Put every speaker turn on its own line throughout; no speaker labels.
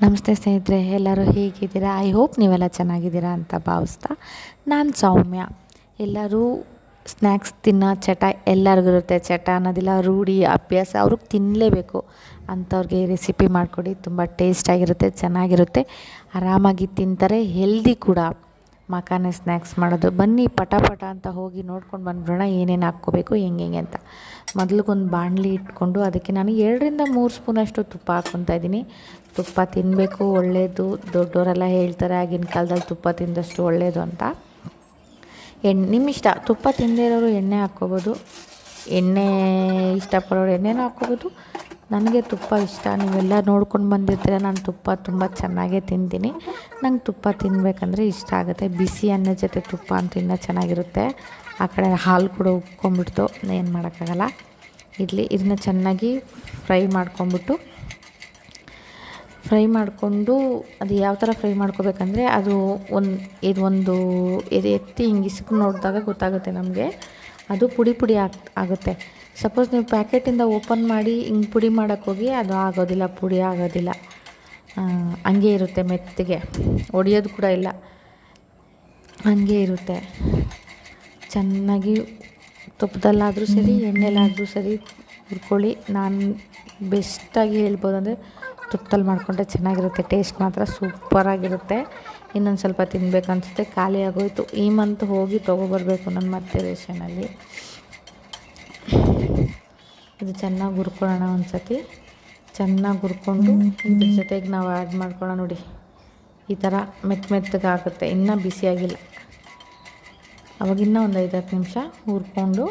ನಮಸ್ತೆ ಸ್ನೇಹಿತರೆ, ಎಲ್ಲರೂ ಹೇಗಿದ್ದೀರಾ? ಐ ಹೋಪ್ ನೀವೆಲ್ಲ ಚೆನ್ನಾಗಿದ್ದೀರಾ ಅಂತ ಭಾವಿಸ್ತಾ, ನಾನು ಸೌಮ್ಯ. ಎಲ್ಲರೂ ಸ್ನ್ಯಾಕ್ಸ್ ತಿನ್ನೋ ಚಟ ಎಲ್ಲರಿಗೂ ಇರುತ್ತೆ. ಚಟ ಅನ್ನೋದಿಲ್ಲ, ರೂಢಿ ಅಭ್ಯಾಸ, ಅವ್ರಿಗೆ ತಿನ್ನಲೇಬೇಕು ಅಂಥವ್ರಿಗೆ ಈ ರೆಸಿಪಿ ಮಾಡಿಕೊಡಿ. ತುಂಬ ಟೇಸ್ಟಾಗಿರುತ್ತೆ, ಚೆನ್ನಾಗಿರುತ್ತೆ, ಆರಾಮಾಗಿ ತಿಂತಾರೆ, ಹೆಲ್ದಿ ಕೂಡ. ಮಕಾನೆ ಸ್ನ್ಯಾಕ್ಸ್ ಮಾಡೋದು ಬನ್ನಿ, ಪಟ ಅಂತ ಹೋಗಿ ನೋಡ್ಕೊಂಡು ಬಂದ್ಬಿಡೋಣ ಏನೇನು ಹಾಕ್ಕೋಬೇಕು ಹೆಂಗೆ ಅಂತ. ಮೊದಲಿಗೊಂದು ಬಾಣಲಿ ಇಟ್ಕೊಂಡು ಅದಕ್ಕೆ ನಾನು 2-3 ಸ್ಪೂನಷ್ಟು ತುಪ್ಪ ಹಾಕ್ಕೊತಾ ಇದ್ದೀನಿ. ತುಪ್ಪ ತಿನ್ನಬೇಕು, ಒಳ್ಳೆಯದು. ದೊಡ್ಡವರೆಲ್ಲ ಹೇಳ್ತಾರೆ ಆಗಿನ ಕಾಲದಲ್ಲಿ ತುಪ್ಪ ತಿಂದಷ್ಟು ಒಳ್ಳೆಯದು ಅಂತ. ನಿಮ್ಮ ಇಷ್ಟ, ತುಪ್ಪ ತಿನ್ನದೇ ಇರೋರು ಎಣ್ಣೆ ಹಾಕ್ಕೋಬೋದು, ಎಣ್ಣೆ ಇಷ್ಟಪಡೋರು ಎಣ್ಣೆನೂ ಹಾಕ್ಕೋಬೋದು. ನನಗೆ ತುಪ್ಪ ಇಷ್ಟ, ನೀವೆಲ್ಲ ನೋಡ್ಕೊಂಡು ಬಂದಿರ್ತೀರ. ನಾನು ತುಪ್ಪ ತುಂಬ ಚೆನ್ನಾಗೇ ತಿಂತೀನಿ. ನಂಗೆ ತುಪ್ಪ ತಿನ್ನಬೇಕಂದ್ರೆ ಇಷ್ಟ ಆಗುತ್ತೆ. ಬಿಸಿ ಅನ್ನ ಜೊತೆ ತುಪ್ಪ ಅಂತ ಇನ್ನೂ ಚೆನ್ನಾಗಿರುತ್ತೆ. ಆ ಕಡೆ ಹಾಲು ಕೂಡ ಉಕ್ಕೊಂಬಿಡ್ತು, ಏನು ಮಾಡೋಕ್ಕಾಗಲ್ಲ. ಇದನ್ನ ಚೆನ್ನಾಗಿ ಫ್ರೈ ಮಾಡಿಕೊಂಡು ಅದು ಯಾವ ಥರ ಫ್ರೈ ಮಾಡ್ಕೋಬೇಕಂದ್ರೆ, ಅದು ಒಂದು ಎತ್ತಿ ಹಿಂಗೆ ಇಸ್ಕು ನೋಡಿದಾಗ ಗೊತ್ತಾಗುತ್ತೆ ನಮಗೆ, ಅದು ಪುಡಿ ಆಗುತ್ತೆ. ಸಪೋಸ್ ನೀವು ಪ್ಯಾಕೆಟಿಂದ ಓಪನ್ ಮಾಡಿ ಹಿಂಗೆ ಪುಡಿ ಮಾಡೋಕ್ಕೋಗಿ ಅದು ಆಗೋದಿಲ್ಲ, ಪುಡಿ ಆಗೋದಿಲ್ಲ. ಹಂಗೆ ಇರುತ್ತೆ, ಮೆತ್ತಗೆ ಒಡೆಯೋದು ಕೂಡ ಇಲ್ಲ, ಹಂಗೆ ಇರುತ್ತೆ. ಚೆನ್ನಾಗಿ ತುಪ್ಪದಲ್ಲಾದರೂ ಸರಿ, ಎಣ್ಣೆಲಾದರೂ ಸರಿ ಹುರ್ಕೊಳ್ಳಿ. ನಾನು ಬೆಸ್ಟಾಗಿ ಹೇಳ್ಬೋದು ಅಂದರೆ ತುಪ್ಪದಲ್ಲಿ ಮಾಡಿಕೊಂಡ್ರೆ ಚೆನ್ನಾಗಿರುತ್ತೆ. ಟೇಸ್ಟ್ ಮಾತ್ರ ಸೂಪರಾಗಿರುತ್ತೆ. ಇನ್ನೊಂದು ಸ್ವಲ್ಪ ತಿನ್ನಬೇಕು ಅನಿಸುತ್ತೆ. ಖಾಲಿ ಆಗೋಯ್ತು. ಈ ಮಂತ್ ಹೋಗಿ ತೊಗೊಬರ್ಬೇಕು ನಾನು ಮತ್ತೆ ರೇಷನಲ್ಲಿ. ಇದು ಚೆನ್ನಾಗಿ ಹುರ್ಕೊಳ್ಳೋಣ. ಒಂದು ಸತಿ ಚೆನ್ನಾಗಿ ಹುರ್ಕೊಂಡು ಇದ್ರ ಜೊತೆಗೆ ನಾವು ಆ್ಯಡ್ ಮಾಡ್ಕೊಳ್ಳೋಣ. ನೋಡಿ, ಈ ಥರ ಮೆತ್ತಗೆ ಆಗುತ್ತೆ. ಇನ್ನೂ ಬಿಸಿಯಾಗಿಲ್ಲ. ಅವಾಗಿನ್ನ ಒಂದು 5-10 ನಿಮಿಷ ಹುರ್ಕೊಂಡು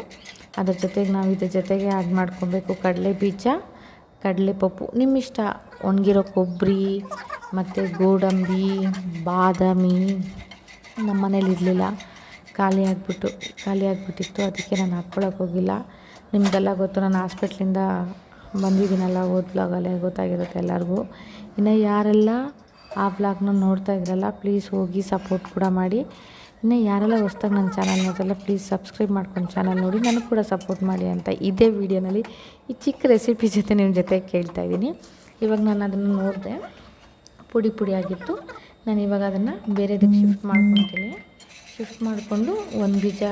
ಅದ್ರ ಜೊತೆಗೆ ನಾವು ಇದ್ರ ಜೊತೆಗೆ ಆ್ಯಡ್ ಮಾಡ್ಕೊಬೇಕು ಕಡಲೆ ಬೀಜ, ಕಡಲೆಪಪ್ಪು, ನಿಮ್ಮಿಷ್ಟ. ಒಣಗಿರೋ ಕೊಬ್ಬರಿ ಮತ್ತು ಗೋಡಂಬಿ, ಬಾದಾಮಿ ನಮ್ಮ ಮನೇಲಿ ಇರಲಿಲ್ಲ, ಖಾಲಿ ಆಗಿಬಿಟ್ಟಿತ್ತು. ಅದಕ್ಕೆ ನಾನು ಹಾಕ್ಕೊಳಕ್ಕೆ ಹೋಗಿಲ್ಲ. ನಿಮಗೆಲ್ಲ ಗೊತ್ತು, ನಾನು ಹಾಸ್ಪಿಟ್ಲಿಂದ ಬಂದಿದ್ದೀನಲ್ಲ, ಬ್ಲಾಗಲ್ಲೇ ಗೊತ್ತಾಗಿರುತ್ತೆ ಎಲ್ಲರಿಗೂ. ಇನ್ನು ಯಾರೆಲ್ಲ ಆ ಬ್ಲಾಗ್ನ ನೋಡ್ತಾ ಇದ್ರಲ್ಲ, ಪ್ಲೀಸ್ ಹೋಗಿ ಸಪೋರ್ಟ್ ಕೂಡ ಮಾಡಿ. ಇನ್ನು ಯಾರೆಲ್ಲ ಹೊಸ್ದಾಗಿ ನನ್ನ ಚಾನಲ್ ನೋಡ್ತಾರಲ್ಲ, ಪ್ಲೀಸ್ ಸಬ್ಸ್ಕ್ರೈಬ್ ಮಾಡ್ಕೊಂಡು ಚಾನಲ್ ನೋಡಿ, ನನಗೆ ಕೂಡ ಸಪೋರ್ಟ್ ಮಾಡಿ ಅಂತ ಇದೇ ವಿಡಿಯೋನಲ್ಲಿ ಈ ಚಿಕ್ಕ ರೆಸಿಪಿ ಜೊತೆ ನಿಮ್ಮ ಜೊತೆ ಕೇಳ್ತಾಯಿದ್ದೀನಿ. ಇವಾಗ ನಾನು ಅದನ್ನು ನೋಡಿದೆ, ಪುಡಿ ಆಗಿತ್ತು. ನಾನು ಇವಾಗ ಅದನ್ನು ಬೇರೆದಕ್ಕೆ ಶಿಫ್ಟ್ ಮಾಡ್ಕೊತೀನಿ. ಶಿಫ್ಟ್ ಮಾಡಿಕೊಂಡು ಒಂದು ಬೀಜ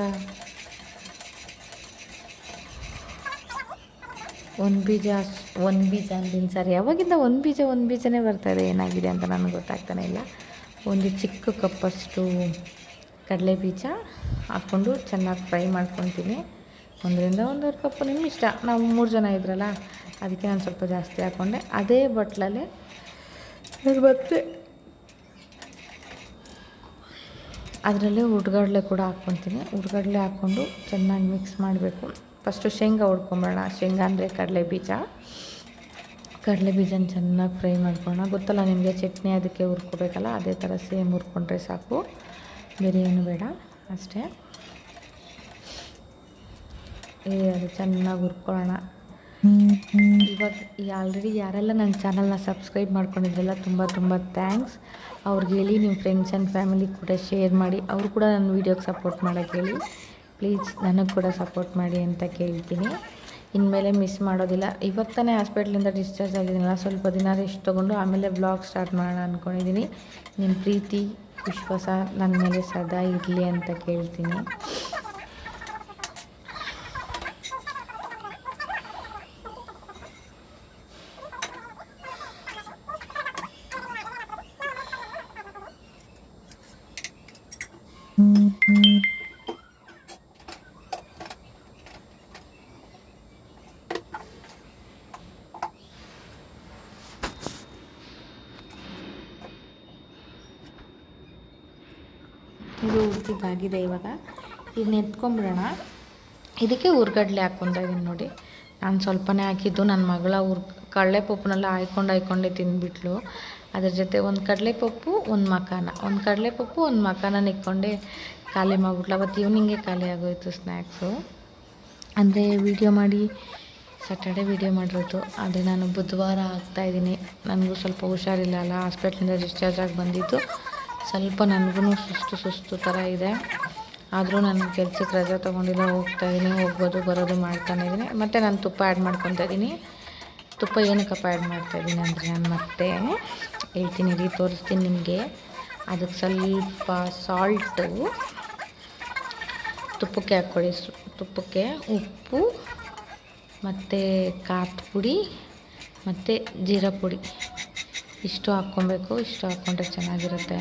ಅಂದಿನ ಸಾರಿ, ಯಾವಾಗಿಂದ ಒಂದು ಬೀಜನೇ ಬರ್ತಾಯಿದೆ, ಏನಾಗಿದೆ ಅಂತ ನನಗೆ ಗೊತ್ತಾಗ್ತಾನೆ ಇಲ್ಲ. ಒಂದು ಚಿಕ್ಕ ಕಪ್ಪಷ್ಟು ಕಡಲೆ ಬೀಜ ಹಾಕ್ಕೊಂಡು ಚೆನ್ನಾಗಿ ಫ್ರೈ ಮಾಡ್ಕೊತೀನಿ. 1-1.5 ಕಪ್ಪು, ನಿಮ್ಮ ಇಷ್ಟ. ನಾವು 3 ಜನ ಇದ್ರಲ್ಲ, ಅದಕ್ಕೆ ನಾನು ಸ್ವಲ್ಪ ಜಾಸ್ತಿ ಹಾಕ್ಕೊಂಡೆ. ಅದೇ ಬಟ್ಲಲ್ಲೇ ಮತ್ತೆ ಅದರಲ್ಲೇ ಹುರ್ಗಡ್ಲೆ ಕೂಡ ಹಾಕ್ಕೊತೀನಿ. ಹುರ್ಗಡ್ಲೆ ಹಾಕ್ಕೊಂಡು ಚೆನ್ನಾಗಿ ಮಿಕ್ಸ್ ಮಾಡಬೇಕು. ಫಸ್ಟು ಶೇಂಗಾ ಹುರ್ಕೊಂಬೇಡ. ಶೇಂಗಾ ಅಂದರೆ ಕಡಲೆ ಬೀಜನ ಚೆನ್ನಾಗಿ ಫ್ರೈ ಮಾಡ್ಕೊಳ್ಳೋಣ. ಗೊತ್ತಲ್ಲ ನಿಮಗೆ, ಚಟ್ನಿ ಅದಕ್ಕೆ ಹುರ್ಕೋಬೇಕಲ್ಲ, ಅದೇ ಥರ ಸೇಮ್ ಹುರ್ಕೊಂಡ್ರೆ ಸಾಕು, ಬೇರೆ ಏನು ಬೇಡ, ಅಷ್ಟೇ. ಅದು ಚೆನ್ನಾಗಿ ಹುರ್ಕೊಳ್ಳೋಣ. ಇವಾಗ ಆಲ್ರೆಡಿ ಯಾರೆಲ್ಲ ನನ್ನ ಚಾನಲ್ನ ಸಬ್ಸ್ಕ್ರೈಬ್ ಮಾಡ್ಕೊಂಡಿದ್ರಲ್ಲ, ತುಂಬ ಥ್ಯಾಂಕ್ಸ್. ಅವ್ರಿಗೆ ಹೇಳಿ ನಿಮ್ಮ ಫ್ರೆಂಡ್ಸ್ ಆ್ಯಂಡ್ ಫ್ಯಾಮಿಲಿ ಕೂಡ ಶೇರ್ ಮಾಡಿ. ಅವರು ಕೂಡ ನನ್ನ ವೀಡಿಯೋಗೆ ಸಪೋರ್ಟ್ ಮಾಡೋಕ್ಕೆ ಹೇಳಿ ಪ್ಲೀಸ್. ನನಗೆ ಕೂಡ ಸಪೋರ್ಟ್ ಮಾಡಿ ಅಂತ ಕೇಳ್ತೀನಿ. ಇನ್ಮೇಲೆ ಮಿಸ್ ಮಾಡೋದಿಲ್ಲ. ಇವಾಗ ತಾನೇ ಹಾಸ್ಪಿಟ್ಲಿಂದ ಡಿಸ್ಚಾರ್ಜ್ ಆಗಿದ್ದೀನಲ್ಲ, ಸ್ವಲ್ಪ ದಿನ ರೆಸ್ಟ್ ತೊಗೊಂಡು ಆಮೇಲೆ ಬ್ಲಾಗ್ ಸ್ಟಾರ್ಟ್ ಮಾಡೋಣ ಅಂದ್ಕೊಂಡಿದ್ದೀನಿ. ನಿಮ್ಮ ಪ್ರೀತಿ ವಿಶ್ವಾಸ ನನ್ನ ಮೇಲೆ ಸದಾ ಇರಲಿ ಅಂತ ಕೇಳ್ತೀನಿ. ಇದು ಹುರಿದಿದ್ದಾಗಿದೆ. ಇವಾಗ ಇದನ್ನ ಎತ್ಕೊಂಬಿಡೋಣ. ಇದಕ್ಕೆ ಹುರ್ಗಡ್ಲೆ ಹಾಕ್ಕೊತಾ ಇದ್ದೀನಿ. ನೋಡಿ, ನಾನು ಸ್ವಲ್ಪನೇ ಹಾಕಿದ್ದು. ನನ್ನ ಮಗಳ ಕಡಲೆಪಪ್ಪನೆಲ್ಲ ಹಾಯ್ಕೊಂಡೇ ತಿಂದುಬಿಟ್ಲು. ಅದ್ರ ಜೊತೆ ಒಂದು ಕಡಲೆಪಪ್ಪು, ಒಂದು ಮಕಾನ ಇಕ್ಕೊಂಡೆ ಖಾಲಿ ಮಾಡಿಬಿಟ್ಲು. ಅವತ್ತು ಈವ್ನಿಂಗೇ ಖಾಲಿ ಆಗೋಯಿತು ಸ್ನ್ಯಾಕ್ಸು. ಅಂದರೆ ಸಾಟರ್ಡೆ ವೀಡಿಯೋ ಮಾಡಿರೋದು, ಆದರೆ ನಾನು ಬುಧವಾರ ಹಾಕ್ತಾಯಿದ್ದೀನಿ. ನನಗೂ ಸ್ವಲ್ಪ ಹುಷಾರಿಲ್ಲ ಅಲ್ಲ, ಹಾಸ್ಪಿಟ್ಲಿಂದ ಡಿಸ್ಚಾರ್ಜ್ ಆಗಿ ಬಂದಿದ್ದು. ಸ್ವಲ್ಪ ನನಗೂ ಸುಸ್ತು ಥರ ಇದೆ. ಆದರೂ ನಾನು ಕೆಲಸಕ್ಕೆ ರಜೆ ತೊಗೊಂಡಿಲ್ಲ, ಹೋಗ್ತಾಯಿದ್ದೀನಿ, ಹೋಗ್ಬೋದು ಬರೋದು ಮಾಡ್ತಾನೆ ಇದ್ದೀನಿ. ಮತ್ತು ನಾನು ತುಪ್ಪ ಆ್ಯಡ್ ಮಾಡ್ಕೊತಾ ಇದ್ದೀನಿ. ತುಪ್ಪ ಏನಕ್ಕಪ್ಪ ಆ್ಯಡ್ ಮಾಡ್ತಾಯಿದ್ದೀನಿ ಅಂದರೆ, ನಾನು ಮತ್ತೆ ಹೇಳ್ತೀನಿ ರೀ, ತೋರಿಸ್ತೀನಿ ನಿಮಗೆ. ಅದಕ್ಕೆ ಸ್ವಲ್ಪ ಸಾಲ್ಟು, ತುಪ್ಪಕ್ಕೆ ಹಾಕ್ಕೊಳ್ಳಿ, ತುಪ್ಪಕ್ಕೆ ಉಪ್ಪು ಮತ್ತು ಖಾರದ ಪುಡಿ ಮತ್ತು ಜೀರಾ ಪುಡಿ ಇಷ್ಟು ಹಾಕ್ಕೊಬೇಕು. ಇಷ್ಟು ಹಾಕ್ಕೊಂಡ್ರೆ ಚೆನ್ನಾಗಿರುತ್ತೆ.